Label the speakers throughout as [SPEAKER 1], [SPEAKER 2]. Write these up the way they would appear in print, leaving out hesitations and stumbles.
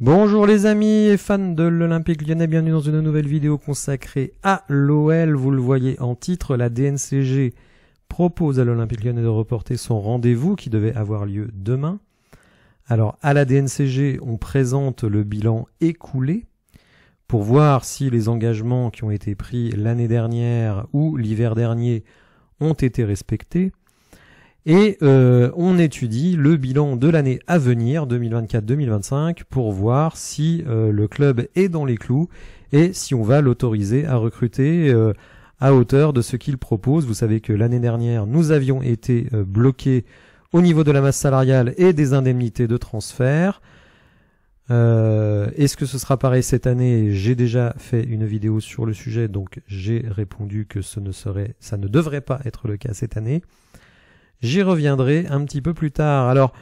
[SPEAKER 1] Bonjour les amis et fans de l'Olympique Lyonnais, bienvenue dans une nouvelle vidéo consacrée à l'OL. Vous le voyez en titre, la DNCG propose à l'Olympique Lyonnais de reporter son rendez-vous qui devait avoir lieu demain. Alors à la DNCG, on présente le bilan écoulé pour voir si les engagements qui ont été pris l'année dernière ou l'hiver dernier ont été respectés. Et on étudie le bilan de l'année à venir, 2024-2025, pour voir si le club est dans les clous et si on va l'autoriser à recruter à hauteur de ce qu'il propose. Vous savez que l'année dernière, nous avions été bloqués au niveau de la masse salariale et des indemnités de transfert. Est-ce que ce sera pareil cette année? J'ai déjà fait une vidéo sur le sujet, donc j'ai répondu que ça ne devrait pas être le cas cette année. J'y reviendrai un petit peu plus tard. Alors,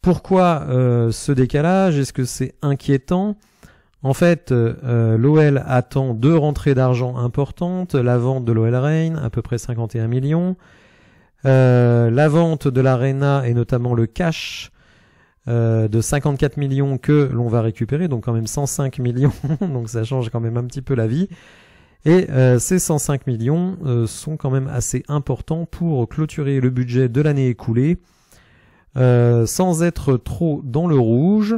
[SPEAKER 1] pourquoi ce décalage? Est-ce que c'est inquiétant? En fait, l'OL attend deux rentrées d'argent importantes. La vente de l'OL Reign, à peu près 51 millions. La vente de l'Arena et notamment le cash de 54 millions que l'on va récupérer. Donc quand même 105 millions, donc ça change quand même un petit peu la vie. Et ces 105 millions sont quand même assez importants pour clôturer le budget de l'année écoulée sans être trop dans le rouge.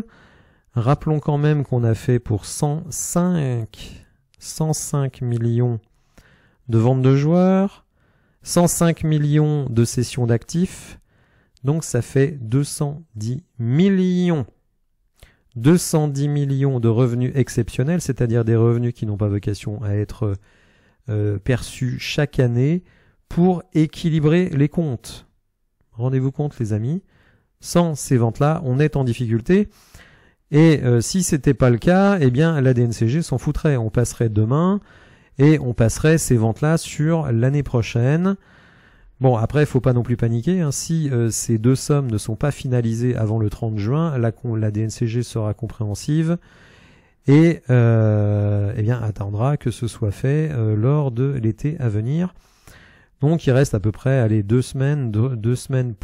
[SPEAKER 1] Rappelons quand même qu'on a fait pour 105 millions de ventes de joueurs, 105 millions de cessions d'actifs, donc ça fait 210 millions. 210 millions de revenus exceptionnels, c'est-à-dire des revenus qui n'ont pas vocation à être perçus chaque année pour équilibrer les comptes. Rendez-vous compte les amis, sans ces ventes-là, on est en difficulté. Et si c'était pas le cas, eh bien la DNCG s'en foutrait. On passerait demain et on passerait ces ventes-là sur l'année prochaine. Bon, après, il faut pas non plus paniquer. Hein. Si ces deux sommes ne sont pas finalisées avant le 30 juin, la DNCG sera compréhensive et eh bien attendra que ce soit fait lors de l'été à venir. Donc, il reste à peu près 3 semaines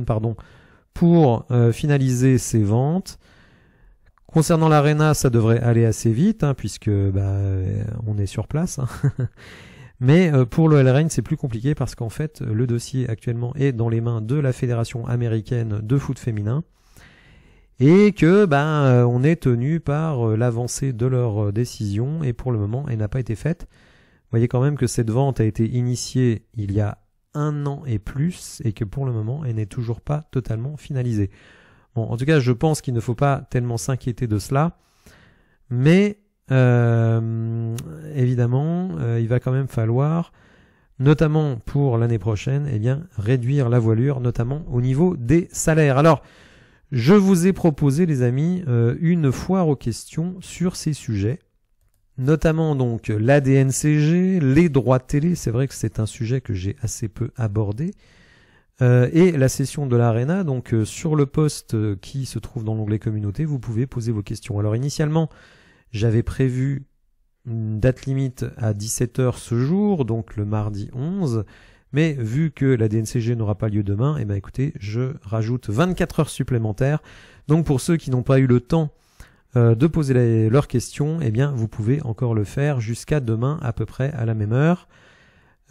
[SPEAKER 1] pardon, pour finaliser ces ventes. Concernant l'Arena, ça devrait aller assez vite hein, puisque on est sur place. Hein. Mais pour le L-Reign, c'est plus compliqué parce qu'en fait, le dossier actuellement est dans les mains de la Fédération américaine de foot féminin et que on est tenu par l'avancée de leur décision et pour le moment, elle n'a pas été faite. Vous voyez quand même que cette vente a été initiée il y a 1 an et plus et que pour le moment, elle n'est toujours pas totalement finalisée. Bon, en tout cas, je pense qu'il ne faut pas tellement s'inquiéter de cela, mais évidemment, il va quand même falloir, notamment pour l'année prochaine, eh bien, réduire la voilure, notamment au niveau des salaires. Alors, je vous ai proposé, les amis, une foire aux questions sur ces sujets, notamment donc la DNCG, les droits de télé, c'est vrai que c'est un sujet que j'ai assez peu abordé, et la session de l'Arena, donc sur le post qui se trouve dans l'onglet communauté, vous pouvez poser vos questions. Alors initialement, j'avais prévu une date limite à 17 h ce jour, donc le mardi 11, mais vu que la DNCG n'aura pas lieu demain, eh ben écoutez, je rajoute 24 heures supplémentaires. Donc pour ceux qui n'ont pas eu le temps de poser leurs questions, eh bien vous pouvez encore le faire jusqu'à demain à peu près à la même heure.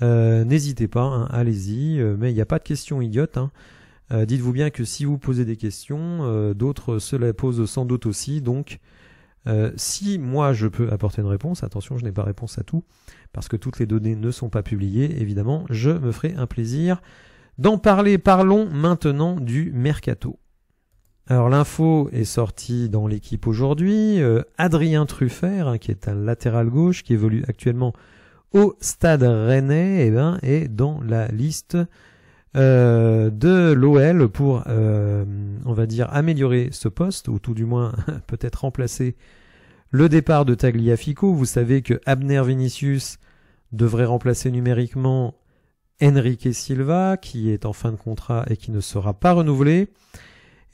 [SPEAKER 1] N'hésitez pas, hein, allez-y, mais il n'y a pas de questions idiotes. Hein. Dites-vous bien que si vous posez des questions, d'autres se les posent sans doute aussi, donc si moi je peux apporter une réponse, attention je n'ai pas réponse à tout, parce que toutes les données ne sont pas publiées, évidemment, je me ferai un plaisir d'en parler. Parlons maintenant du Mercato. Alors l'info est sortie dans l'équipe aujourd'hui, Adrien Truffert, hein, qui est un latéral gauche, qui évolue actuellement au Stade Rennais, est dans la liste de l'OL pour, on va dire, améliorer ce poste, ou tout du moins peut-être remplacer le départ de Tagliafico. Vous savez que Abner Vinicius devrait remplacer numériquement Enrique Silva, qui est en fin de contrat et qui ne sera pas renouvelé.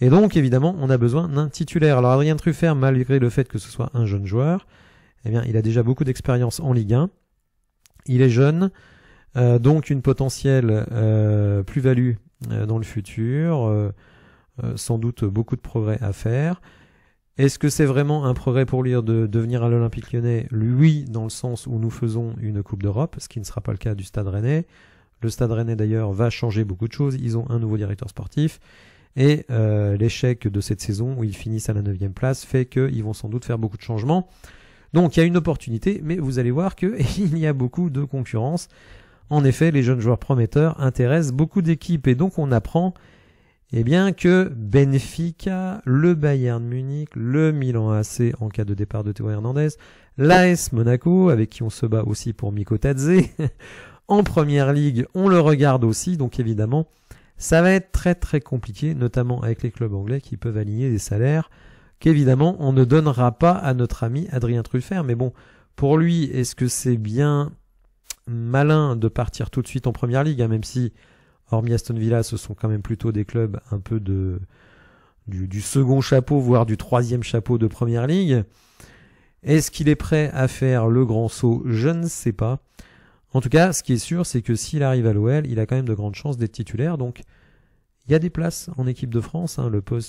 [SPEAKER 1] Et donc, évidemment, on a besoin d'un titulaire. Alors, Adrien Truffert, malgré le fait que ce soit un jeune joueur, eh bien, il a déjà beaucoup d'expérience en Ligue 1. Il est jeune. Donc une potentielle plus-value dans le futur, sans doute beaucoup de progrès à faire. Est-ce que c'est vraiment un progrès pour lui de venir à l'Olympique Lyonnais? Oui, dans le sens où nous faisons une Coupe d'Europe, ce qui ne sera pas le cas du Stade Rennais. Le Stade Rennais d'ailleurs va changer beaucoup de choses. Ils ont un nouveau directeur sportif. Et l'échec de cette saison où ils finissent à la 9e place fait qu'ils vont sans doute faire beaucoup de changements. Donc il y a une opportunité, mais vous allez voir qu'il y a beaucoup de concurrence. En effet, les jeunes joueurs prometteurs intéressent beaucoup d'équipes. Et donc on apprend que Benfica, le Bayern Munich, le Milan AC en cas de départ de Théo Hernandez, l'AS Monaco, avec qui on se bat aussi pour Miko Tadze, en première ligue, on le regarde aussi. Donc évidemment, ça va être très très compliqué, notamment avec les clubs anglais qui peuvent aligner des salaires qu'évidemment on ne donnera pas à notre ami Adrien Truffert. Mais bon, pour lui, est-ce que c'est bien malin de partir tout de suite en première ligue, même si, hormis Aston Villa, ce sont quand même plutôt des clubs un peu du second chapeau, voire du troisième chapeau de première ligue. Est-ce qu'il est prêt à faire le grand saut? Je ne sais pas. En tout cas, ce qui est sûr, c'est que s'il arrive à l'OL, il a quand même de grandes chances d'être titulaire. Donc, il y a des places en équipe de France.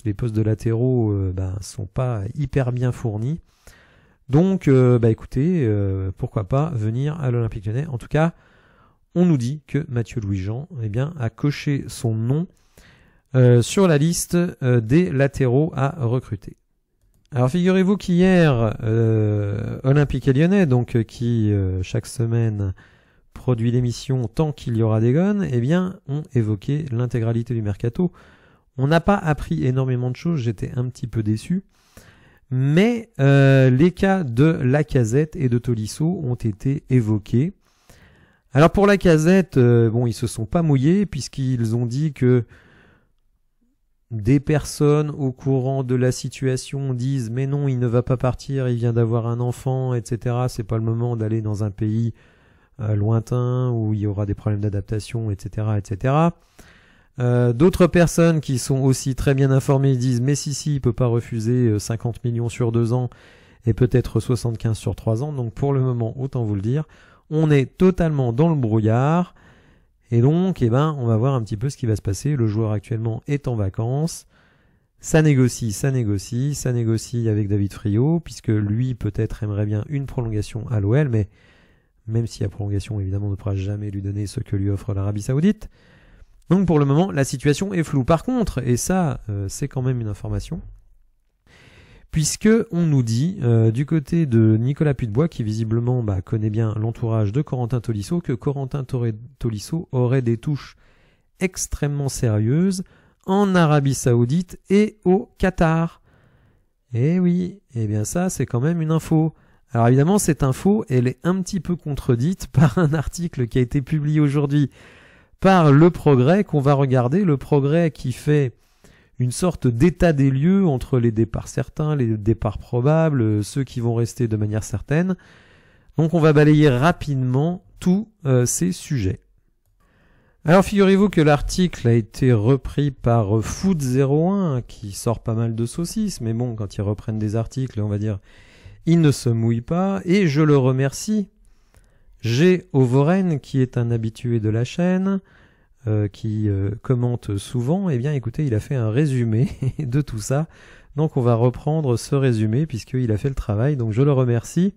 [SPEAKER 1] Les postes de latéraux sont pas hyper bien fournis. Donc, écoutez, pourquoi pas venir à l'Olympique Lyonnais. En tout cas, on nous dit que Mathieu Louis-Jean a coché son nom sur la liste des latéraux à recruter. Alors figurez-vous qu'hier, Olympique Lyonnais, donc qui chaque semaine produit l'émission Tant qu'il y aura des gones, ont évoqué l'intégralité du mercato. On n'a pas appris énormément de choses, j'étais un petit peu déçu. Mais les cas de Lacazette et de Tolisso ont été évoqués. Alors pour Lacazette, ils se sont pas mouillés puisqu'ils ont dit que des personnes au courant de la situation disent mais non, il ne va pas partir, il vient d'avoir un enfant, etc. C'est pas le moment d'aller dans un pays lointain où il y aura des problèmes d'adaptation, etc., etc. D'autres personnes qui sont aussi très bien informées disent mais si, il peut pas refuser 50 millions sur 2 ans et peut-être 75 sur 3 ans. Donc pour le moment, autant vous le dire, on est totalement dans le brouillard. Et donc, on va voir un petit peu ce qui va se passer. Le joueur actuellement est en vacances. Ça négocie avec David Friot, puisque lui peut-être aimerait bien une prolongation à l'OL, mais même si la prolongation évidemment ne pourra jamais lui donner ce que lui offre l'Arabie Saoudite. Donc pour le moment, la situation est floue. Par contre, et ça c'est quand même une information, puisque on nous dit du côté de Nicolas Pudebois, qui visiblement connaît bien l'entourage de Corentin Tolisso, que Corentin Tolisso aurait des touches extrêmement sérieuses en Arabie Saoudite et au Qatar. Eh oui, ça c'est quand même une info. Alors évidemment, cette info, elle est un petit peu contredite par un article qui a été publié aujourd'hui par Le Progrès, qu'on va regarder. Le Progrès qui fait une sorte d'état des lieux entre les départs certains, les départs probables, ceux qui vont rester de manière certaine. Donc on va balayer rapidement tous ces sujets. Alors figurez-vous que l'article a été repris par Foot01, qui sort pas mal de saucisses, mais bon, quand ils reprennent des articles, on va dire, ils ne se mouillent pas, et je le remercie. G. Ovoren, qui est un habitué de la chaîne, qui commente souvent, écoutez, il a fait un résumé de tout ça. Donc on va reprendre ce résumé puisqu'il a fait le travail, donc je le remercie.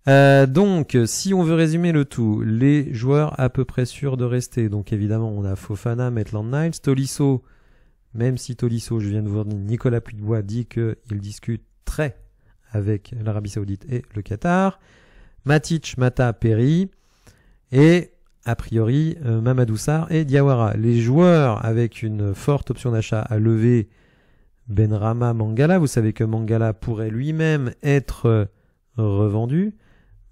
[SPEAKER 1] Donc si on veut résumer le tout, les joueurs à peu près sûrs de rester, donc évidemment on a Fofana, Maitland-Niles, Tolisso, même si Tolisso, je viens de vous dire, Nicolas Pudebois dit qu'il discuterait avec l'Arabie Saoudite et le Qatar, Matic, Mata, Perry, et a priori Mamadou Sarr et Diawara. Les joueurs avec une forte option d'achat à lever, Benrahma, Mangala. Vous savez que Mangala pourrait lui-même être revendu,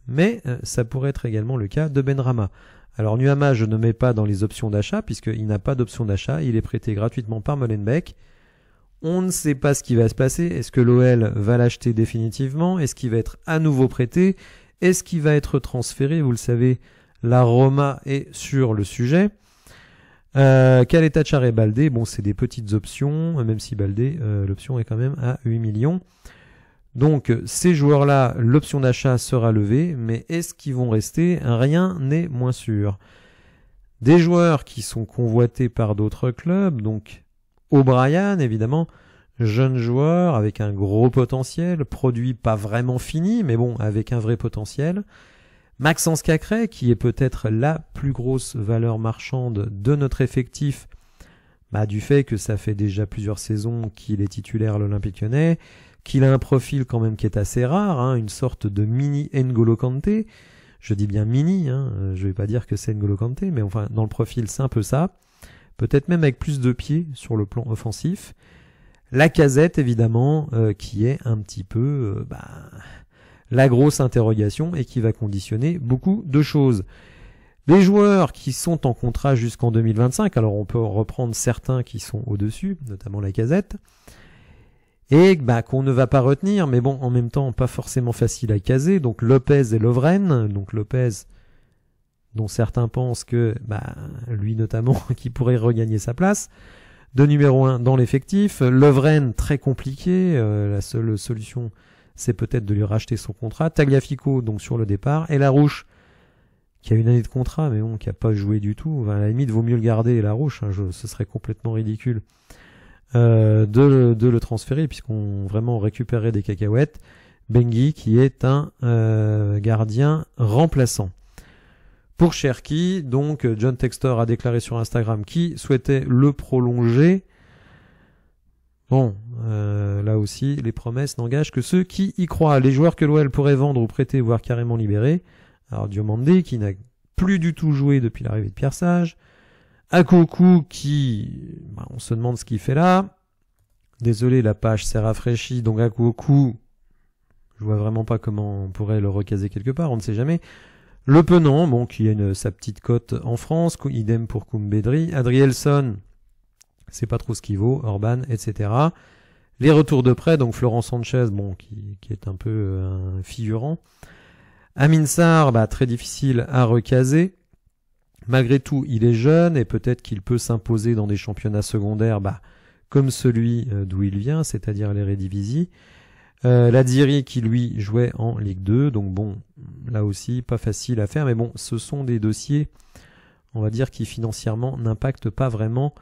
[SPEAKER 1] mais ça pourrait être également le cas de Benrahma. Alors Nuama, je ne mets pas dans les options d'achat puisqu'il n'a pas d'option d'achat, il est prêté gratuitement par Molenbeek. On ne sait pas ce qui va se passer. Est-ce que l'OL va l'acheter définitivement? Est-ce qu'il va être à nouveau prêté? Est-ce qu'il va être transféré? Vous le savez, la Roma est sur le sujet. Caleta-Char et Baldé, bon, c'est des petites options, même si Baldé, l'option est quand même à 8 millions. Donc, ces joueurs-là, l'option d'achat sera levée, mais est-ce qu'ils vont rester? Rien n'est moins sûr. Des joueurs qui sont convoités par d'autres clubs, donc O'Brien, évidemment, jeune joueur avec un gros potentiel, produit pas vraiment fini, mais bon, avec un vrai potentiel. Maxence Cacré, qui est peut-être la plus grosse valeur marchande de notre effectif, du fait que ça fait déjà plusieurs saisons qu'il est titulaire à l'Olympique Lyonnais, qu'il a un profil quand même qui est assez rare, hein, une sorte de mini N'Golo Kanté. Je dis bien mini, hein, je vais pas dire que c'est N'Golo Kanté, mais enfin dans le profil c'est un peu ça. Peut-être même avec plus de pieds sur le plan offensif. Lacazette évidemment, qui est un petit peu la grosse interrogation et qui va conditionner beaucoup de choses. Les joueurs qui sont en contrat jusqu'en 2025, alors on peut reprendre certains qui sont au-dessus, notamment Lacazette, et qu'on ne va pas retenir, mais bon, en même temps, pas forcément facile à caser, donc Lopez et Lovren, donc Lopez, dont certains pensent que, lui notamment, qui pourrait regagner sa place, de numéro 1 dans l'effectif, Lovren, très compliqué, la seule solution, c'est peut-être de lui racheter son contrat, Tagliafico, donc sur le départ, et Larouche, qui a une année de contrat, mais bon, qui a pas joué du tout. Enfin, à la limite, vaut mieux le garder, Larouche, hein, ce serait complètement ridicule de le transférer, puisqu'on vraiment récupérait des cacahuètes. Bengui, qui est un gardien remplaçant. Pour Cherki, donc, John Textor a déclaré sur Instagram qu'il souhaitait le prolonger. Bon, là aussi, les promesses n'engagent que ceux qui y croient. Les joueurs que l'OL pourrait vendre ou prêter, voire carrément libérer. Alors Diomandé qui n'a plus du tout joué depuis l'arrivée de Pierre Sage. Akoku qui, on se demande ce qu'il fait là. Désolé, la page s'est rafraîchie, donc Akoku, je vois vraiment pas comment on pourrait le recaser quelque part, on ne sait jamais. Le Penant, bon, qui a sa petite cote en France, idem pour Koumbedri. Adrielson, c'est pas trop ce qu'il vaut, Orban, etc. Les retours de prêt, donc Florent Sanchez, bon, qui est un peu un figurant. Amin Sarr, très difficile à recaser. Malgré tout, il est jeune et peut-être qu'il peut s'imposer dans des championnats secondaires comme celui d'où il vient, c'est-à-dire l'Eredivisie. Ladiri qui lui jouait en Ligue 2, donc bon, là aussi pas facile à faire, mais bon, ce sont des dossiers, on va dire, qui financièrement n'impactent pas vraiment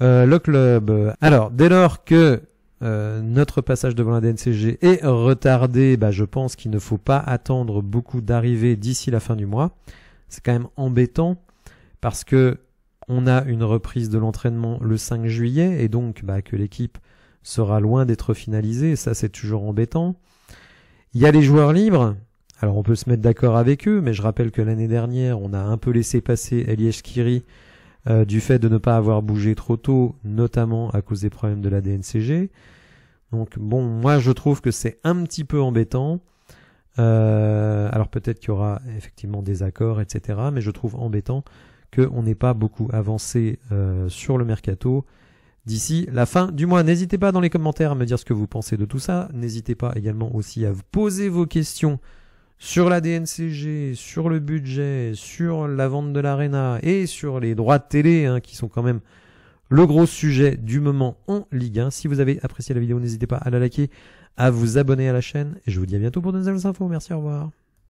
[SPEAKER 1] le club. Alors, dès lors que notre passage devant la DNCG est retardé, je pense qu'il ne faut pas attendre beaucoup d'arrivées d'ici la fin du mois. C'est quand même embêtant parce que on a une reprise de l'entraînement le 5 juillet et donc que l'équipe sera loin d'être finalisée, et ça c'est toujours embêtant. Il y a les joueurs libres, alors on peut se mettre d'accord avec eux, mais je rappelle que l'année dernière on a un peu laissé passer Eliège Skiri du fait de ne pas avoir bougé trop tôt, notamment à cause des problèmes de la DNCG. Donc bon, moi je trouve que c'est un petit peu embêtant. Alors peut-être qu'il y aura effectivement des accords, etc. Mais je trouve embêtant qu'on n'ait pas beaucoup avancé sur le mercato d'ici la fin du mois. N'hésitez pas dans les commentaires à me dire ce que vous pensez de tout ça. N'hésitez pas également aussi à vous poser vos questions sur la DNCG, sur le budget, sur la vente de l'Arena et sur les droits de télé, qui sont quand même le gros sujet du moment en Ligue 1. Si vous avez apprécié la vidéo, n'hésitez pas à la liker, à vous abonner à la chaîne. Et je vous dis à bientôt pour de nouvelles infos. Merci, au revoir.